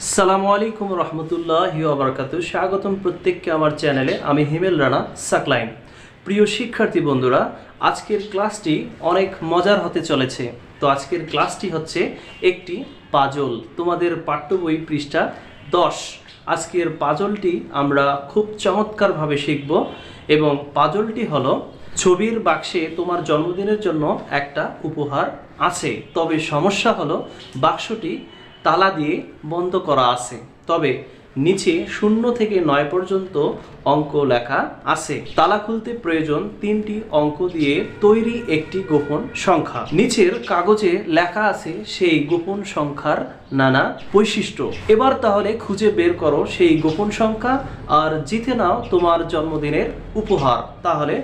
আসসালামু আলাইকুম রহমতুল্লাহি ওয়া বারাকাতুহু। স্বাগতম প্রত্যেককে আমার চ্যানেলে। আমি হিমেল রানা সাকলাইন। প্রিয় শিক্ষার্থী বন্ধুরা, আজকের ক্লাসটি অনেক মজার হতে চলেছে। তো আজকের ক্লাসটি হচ্ছে একটি পাজল, তোমাদের পাঠ্য বই পৃষ্ঠা 10। আজকের পাজলটি আমরা খুব চমৎকারভাবে শিখব এবং পাজলটি হলো ছবির বাক্সে তোমার জন্মদিনের জন্য একটা উপহার আছে, তবে সমস্যা হলো বাক্সটি তালা দিয়ে বন্ধ করা আছে, তবে নিচে 0 থেকে 9 পর্যন্ত অঙ্ক লেখা আছে। তালা খুলতে প্রয়োজন 3টি অঙ্ক দিয়ে তৈরি একটি গোপন সংখ্যা। নিচের কাগজে লেখা আছে সেই গোপন সংখ্যার নানা বৈশিষ্ট্য। এবার তাহলে খুঁজে বের করো সেই গোপন সংখ্যা আর জিতে নাও তোমার জন্মদিনের উপহার। তাহলে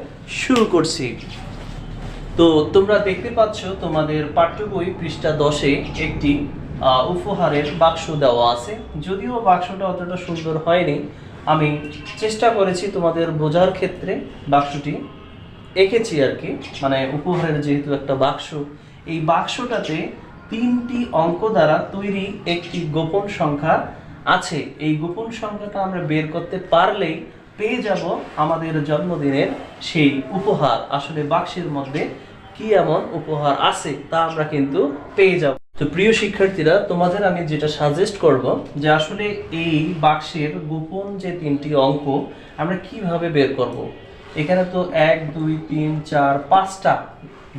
শুরু করছি। তো তোমরা দেখতে পাচ্ছ তোমাদের পাঠ্য বই পৃষ্ঠা 10-এ একটি উপহারের বাক্স দেওয়া আছে। যদিও বাক্সটা অতটা সুন্দর হয়নি, আমি চেষ্টা করেছি তোমাদের বোঝার ক্ষেত্রে বাক্সটি এঁকেছি আর কি। মানে উপহারের যেহেতু একটা বাক্স, এই বাক্সটাতে 3টি অঙ্ক দ্বারা তৈরি একটি গোপন সংখ্যা আছে। এই গোপন সংখ্যাটা আমরা বের করতে পারলেই পেয়ে যাব আমাদের জন্মদিনের সেই উপহার। আসলে বাক্সের মধ্যে কি এমন উপহার আছে তা আমরা কিন্তু পেয়ে যাব। তো প্রিয় শিক্ষার্থীরা, তোমাদের আমি যেটা সাজেস্ট করব যে আসলে এই বাক্সের গোপন যে 3টি অঙ্ক আমরা কিভাবে বের করব। এখানে তো 1 2 3 4 5টা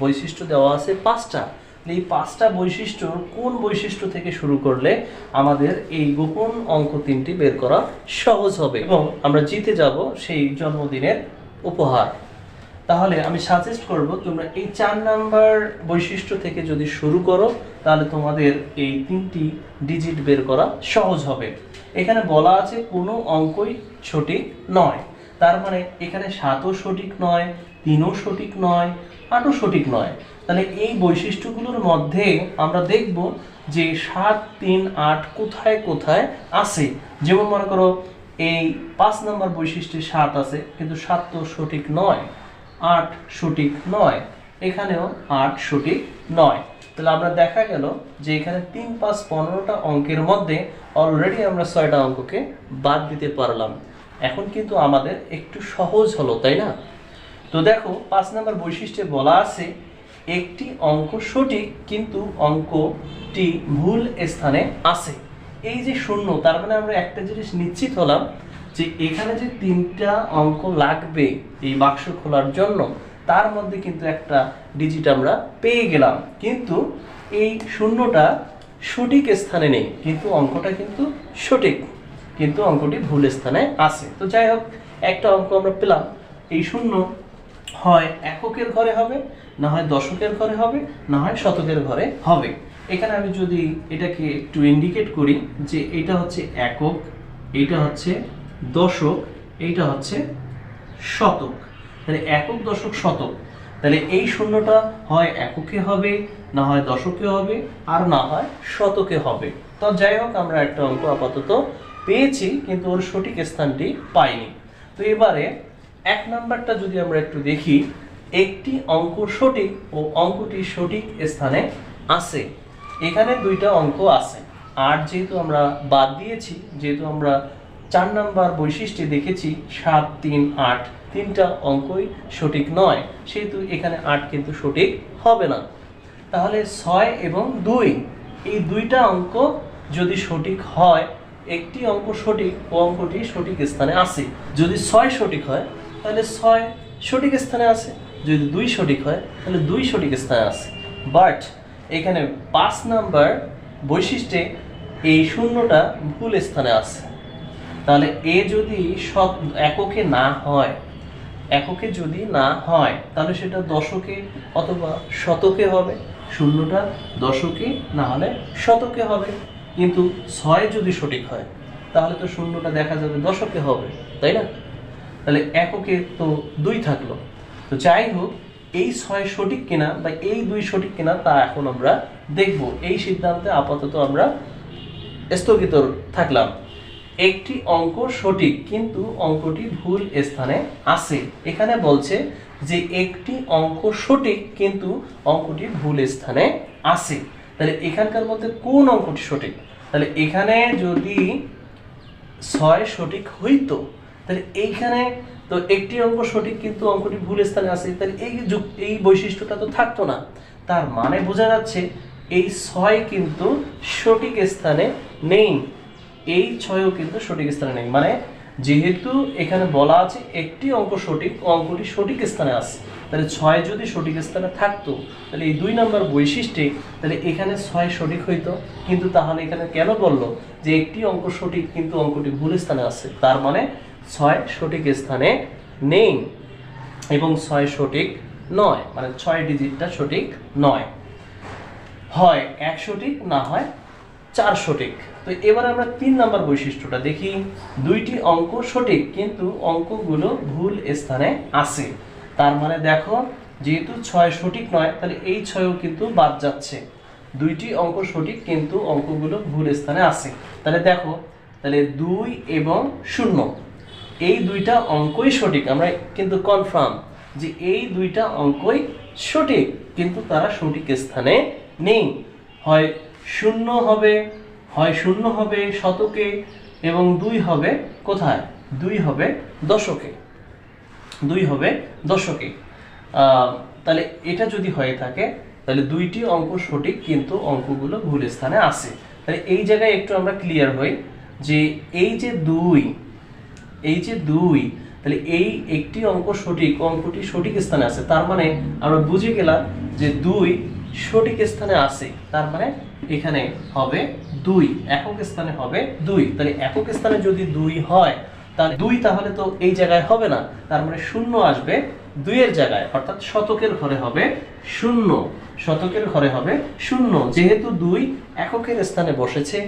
বৈশিষ্ট্য দেওয়া আছে। 5টা, এই 5টা বৈশিষ্ট্য কোন বৈশিষ্ট্য থেকে শুরু করলে আমাদের এই গোপন অঙ্ক 3টি বের করা সহজ হবে এবং আমরা জিতে যাব সেই জন্মদিনের উপহার। তাহলে আমি সাজেস্ট করব তোমরা এই 4 নাম্বার বৈশিষ্ট্য থেকে যদি শুরু করো তাহলে তোমাদের এই 3টি ডিজিট বের করা সহজ হবে। এখানে বলা আছে কোনো অঙ্কই সঠিক নয়, তার মানে এখানে 7ও সঠিক নয়, 3ও সঠিক নয়, 8ও সঠিক নয়। তাহলে এই বৈশিষ্ট্যগুলোর মধ্যে আমরা দেখব যে 7 3 8 কোথায় কোথায় আছে। যেমন মনে করো এই 5 নাম্বার বৈশিষ্ট্যে 7 আছে, কিন্তু 7 তো সঠিক নয়, 8 সঠিক নয়, এখানেও 8 সঠিক নয়। তাহলে আমরা দেখা গেল যে এখানে 3 5 15টা অঙ্কের মধ্যে অলরেডি আমরা 6টা অঙ্ককে বাদ দিতে পারলাম। এখন কিন্তু আমাদের একটু সহজ হলো, তাই না? তো দেখো 5 নাম্বার বৈশিষ্ট্যে বলা আছে একটি অঙ্ক সঠিক কিন্তু অঙ্কটি ভুল স্থানে আছে। এই যে 0, তার মানে আমরা একটা জিনিস নিশ্চিত হলাম যে এখানে যে 3টা অঙ্ক লাগবে এই বাক্স খোলার জন্য, তার মধ্যে কিন্তু একটা ডিজিট আমরা পেয়ে গেলাম, কিন্তু এই 0টা সঠিক স্থানে নেই, কিন্তু অঙ্কটা কিন্তু সঠিক, কিন্তু অঙ্কটি ভুল স্থানে আছে। তো যাই হোক, একটা অঙ্ক আমরা পেলাম। এই 0 হয় এককের ঘরে হবে, না হয় দশকের ঘরে হবে, না হয় শতকের ঘরে হবে। এখানে আমি যদি এটাকে একটু ইন্ডিকেট করি যে এটা হচ্ছে একক, এইটা হচ্ছে দশক, এইটা হচ্ছে শতক। তাহলে একক দশক শতক, তাহলে এই 0টা হয় এককে হবে, না হয় দশকে হবে, আর না হয় শতকে হবে। তো যাই হোক, আমরা একটা অঙ্ক আপাতত পেয়েছি, কিন্তু ওর সঠিক স্থানটি পাইনি। তো এবারে 1 নাম্বারটা যদি আমরা একটু দেখি, একটি অঙ্ক সঠিক ও অঙ্কটি সঠিক স্থানে আছে। এখানে 2টা অঙ্ক আছে। 8 যেহেতু আমরা বাদ দিয়েছি, যেহেতু আমরা 4 নাম্বার বৈশিষ্ট্যে দেখেছি 7 3 8 3টা অঙ্কই সঠিক নয়, সেহেতু এখানে 8 কিন্তু সঠিক হবে না। তাহলে 6 এবং 2, এই 2টা অঙ্ক যদি সঠিক হয়, একটি অঙ্ক সঠিক ও অঙ্কটি সঠিক স্থানে আছে। যদি 6 সঠিক হয় তাহলে 6 সঠিক স্থানে আছে, যদি 2 সঠিক হয় তাহলে 2 সঠিক স্থানে আছে। বাট এখানে 5 নাম্বার বৈশিষ্ট্যে এই 0টা ভুল স্থানে আছে। তাহলে এ যদি এককে না হয়, এককে যদি না হয় তাহলে সেটা দশকে অথবা শতকে হবে। 0টা দশকে না হলে শতকে হবে, কিন্তু 6 যদি সঠিক হয় তাহলে তো 0টা দেখা যাবে দশকে হবে, তাই না? তাহলে এককে তো 2 থাকলো। তো যাই হোক, এই 6 সঠিক কিনা বা এই 2 সঠিক কিনা তা এখন আমরা দেখব। এই সিদ্ধান্তে আপাতত আমরা স্থগিত থাকলাম। একটি অঙ্ক সঠিক কিন্তু অঙ্কটি ভুল স্থানে আছে। এখানে বলছে যে একটি অঙ্ক সঠিক কিন্তু অঙ্কটি ভুল স্থানে আছে। তাহলে এখানকার মধ্যে কোন অঙ্কটি সঠিক? তাহলে এখানে যদি 6 সঠিক হইতো তাহলে এইখানে তো একটি অঙ্ক সঠিক কিন্তু অঙ্কটি ভুল স্থানে আছে, তাহলে এই বৈশিষ্ট্যটা তো থাকতো না। তার মানে বোঝা যাচ্ছে এই 6 কিন্তু সঠিক স্থানে নেই, এই 6ও কিন্তু সঠিক স্থানে নেই। মানে যেহেতু এখানে বলা আছে একটি অঙ্ক সঠিক, অঙ্কটি সঠিক স্থানে আছে, তাহলে 6 যদি সঠিক স্থানে থাকতো তাহলে এই 2 নম্বর বৈশিষ্ট্যে তাহলে এখানে 6 সঠিক হইতো। কিন্তু তাহলে এখানে কেন বললো যে একটি অঙ্ক সঠিক কিন্তু অঙ্কটি ভুল স্থানে আছে? তার মানে 6 সঠিক স্থানে নেই এবং 6 সঠিক নয়, মানে 6 ডিজিটটা সঠিক নয়, হয় 1 সঠিক না হয় 4 সঠিক। তো এবার আমরা 3 নম্বর বৈশিষ্ট্যটা দেখি। দুইটি অঙ্ক সঠিক কিন্তু অঙ্কগুলো ভুল স্থানে আছে। তার মানে দেখো যেহেতু 6 সঠিক নয় তাহলে এই 6ও কিন্তু বাদ যাচ্ছে। দুইটি অঙ্ক সঠিক কিন্তু অঙ্কগুলো ভুল স্থানে আছে। তাহলে দেখো তাহলে 2 এবং 0 এই দুইটা অঙ্কই সঠিক, আমরা কিন্তু কনফার্ম যে এই দুইটা অঙ্কই সঠিক কিন্তু তারা সঠিক স্থানে নেই। হয় 0 হবে, হয় 0 হবে শতকে এবং 2 হবে কোথায়? 2 হবে দশকে, 2 হবে দশকে। তাহলে এটা যদি হয়ে থাকে তাহলে দুইটি অঙ্ক সঠিক কিন্তু অঙ্কগুলো ভুল স্থানে আছে। তাহলে এই জায়গায় একটু আমরা ক্লিয়ার হই যে এই যে 2, এই যে 2, তাহলে এই একটি অঙ্ক সঠিক, অঙ্কটি সঠিক স্থানে আছে। তার মানে আমরা বুঝে গেলাম যে 2 সঠিক স্থানে আছে, তার মানে এখানে হবে 2, একক স্থানে হবে 2। তাহলে একক স্থানে যদি 2 হয় তাহলে 2 তাহলে তো এই জায়গায় হবে না, তার মানে 0 আসবে 2 এর জায়গায়, অর্থাৎ শতকের ঘরে হবে 0, শতকের ঘরে হবে 0। যেহেতু 2 এককের স্থানে বসেছে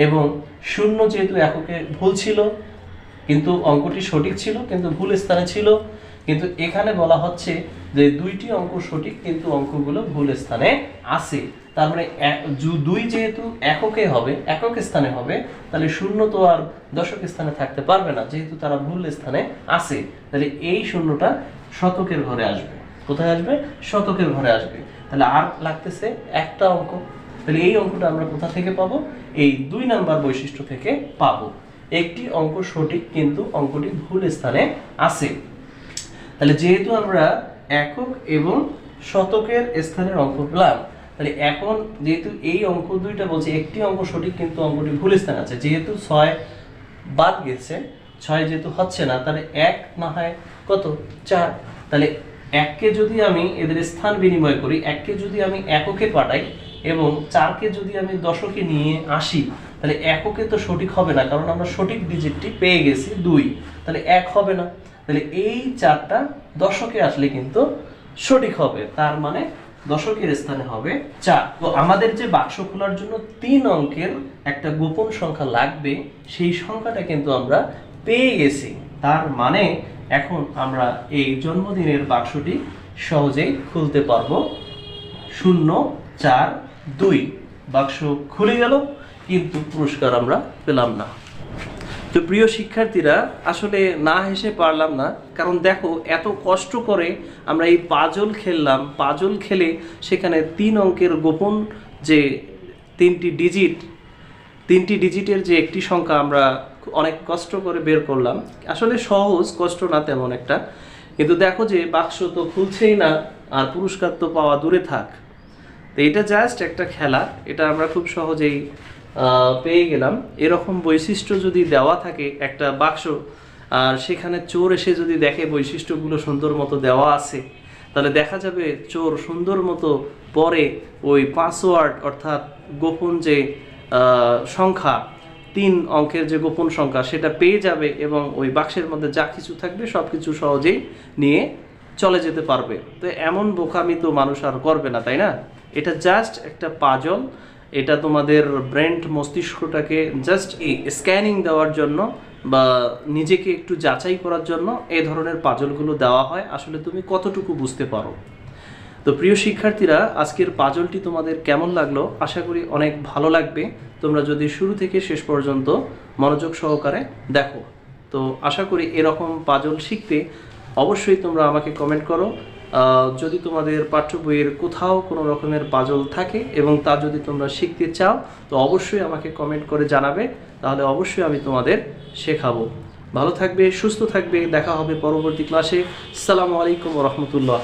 এবং 0 যেহেতু এককে ভুল ছিল কিন্তু অঙ্কটি সঠিক ছিল কিন্তু ভুল স্থানে ছিল, কিন্তু এখানে বলা হচ্ছে যে দুইটি অঙ্ক সঠিক কিন্তু অঙ্কগুলো ভুল স্থানে আছে। তার মানে 2 যেহেতু এককে হবে, একক স্থানে হবে, তাহলে 0 তো আর দশক স্থানে থাকতে পারবে না, যেহেতু তারা ভুল স্থানে আছে। তাহলে এই 0টা শতকের ঘরে আসবে। কোথায় আসবে? শতকের ঘরে আসবে। তাহলে আর লাগতেছে একটা অঙ্ক। তাহলে এই অঙ্কটা আমরা কোথা থেকে পাবো? এই 2 নাম্বার বৈশিষ্ট্য থেকে পাবো। একটি অঙ্ক সঠিক কিন্তু অঙ্কটি ভুল স্থানে আছে। তাহলে যেহেতু আমরা একক এবং শতকের স্থানের অঙ্ক পেলাম, তাহলে এখন যেহেতু এই অঙ্ক দুইটা বলছে একটি অঙ্ক সঠিক কিন্তু অঙ্কটি ভুল স্থানে আছে, যেহেতু 6 বাদ গেছে, 6 যেহেতু হচ্ছে না, তাহলে 1 না হয় কত? 4। তাহলে 1কে যদি আমি এদের স্থান বিনিময় করি, 1কে যদি আমি এককে পাঠাই এবং 4কে যদি আমি দশকে নিয়ে আসি, তাহলে এককে তো সঠিক হবে না, কারণ আমরা সঠিক ডিজিটটি পেয়ে গেছি 2, তাহলে 1 হবে না। তাহলে এই 4টা দশকে আসলে কিন্তু সঠিক হবে, তার মানে দশকের স্থানে হবে 4। তো আমাদের যে বাক্স খোলার জন্য 3 অঙ্কের একটা গোপন সংখ্যা লাগবে, সেই সংখ্যাটা কিন্তু আমরা পেয়ে গেছি। তার মানে এখন আমরা এই জন্মদিনের বাক্সটি সহজেই খুলতে পারবো। 0 4 2 বাক্স খুলে গেল কিন্তু পুরস্কার আমরা পেলাম না। তো প্রিয় শিক্ষার্থীরা, আসলে না হেসে পারলাম না, কারণ দেখো এত কষ্ট করে আমরা এই পাজল খেললাম, পাজল খেলে সেখানে 3 অঙ্কের গোপন যে 3টি ডিজিটের যে একটি সংখ্যা আমরা অনেক কষ্ট করে বের করলাম। আসলে সহজ, কষ্ট না তেমন একটা, কিন্তু দেখো যে বাক্স তো খুলছেই না আর পুরস্কার তো পাওয়া দূরে থাক। তো এটা জাস্ট একটা খেলা, এটা আমরা খুব সহজেই পেয়ে গেলাম। এরকম বৈশিষ্ট্য যদি দেওয়া থাকে একটা বাক্স আর সেখানে চোর এসে যদি দেখে বৈশিষ্ট্যগুলো সুন্দর মতো দেওয়া আছে, তাহলে দেখা যাবে চোর সুন্দর মতো পরে ওই পাসওয়ার্ড অর্থাৎ গোপন যে সংখ্যা 3 অঙ্কের যে গোপন সংখ্যা সেটা পেয়ে যাবে এবং ওই বাক্সের মধ্যে যা কিছু থাকবে সব কিছু সহজেই নিয়ে চলে যেতে পারবে। তো এমন বোকামি তো মানুষ আর করবে না, তাই না? এটা জাস্ট একটা পাজল, এটা তোমাদের ব্রেন মস্তিষ্কটাকে জাস্ট স্ক্যানিং দেওয়ার জন্য বা নিজেকে একটু যাচাই করার জন্য এই ধরনের পাজলগুলো দেওয়া হয়, আসলে তুমি কতটুকু বুঝতে পারো। তো প্রিয় শিক্ষার্থীরা, আজকের পাজলটি তোমাদের কেমন লাগলো? আশা করি অনেক ভালো লাগবে তোমরা যদি শুরু থেকে শেষ পর্যন্ত মনোযোগ সহকারে দেখো। তো আশা করি এরকম পাজল শিখতে অবশ্যই তোমরা আমাকে কমেন্ট করো যদি তোমাদের পাঠ্য বইয়ের কোথাও কোনো রকমের পাজল থাকে এবং তা যদি তোমরা শিখতে চাও তো অবশ্যই আমাকে কমেন্ট করে জানাবে, তাহলে অবশ্যই আমি তোমাদের শেখাবো। ভালো থাকবে, সুস্থ থাকবে, দেখা হবে পরবর্তী ক্লাসে। আসসালামু আলাইকুম ওয়া রাহমাতুল্লাহ।